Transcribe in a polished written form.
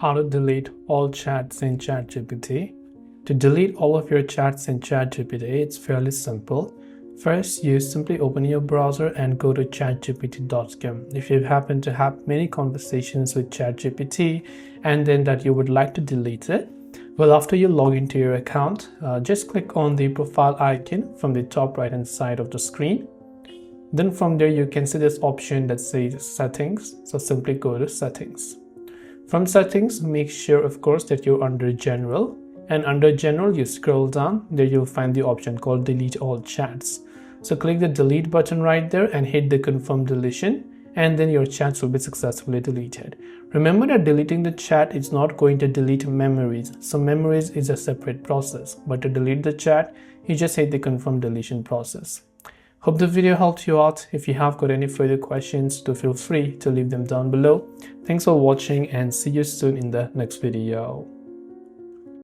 How to delete all chats in ChatGPT. To delete all of your chats in ChatGPT, it's fairly simple. First, you simply open your browser and go to chatgpt.com. If you happen to have many conversations with ChatGPT and then that you would like to delete it, well, after you log into your account, just click on the profile icon from the top right hand side of the screen. Then from there, you can see this option that says settings. So simply go to settings. From settings, make sure of course that you're under general, and under general you scroll down. There you'll find the option called delete all chats. So click the delete button right there and hit the confirm deletion, and then your chats will be successfully deleted. Remember that deleting the chat is not going to delete memories. So memories is a separate process, but to delete the chat, you just hit the confirm deletion process. Hope the video helped you out. If you have got any further questions, do feel free to leave them down below. Thanks for watching and see you soon in the next video.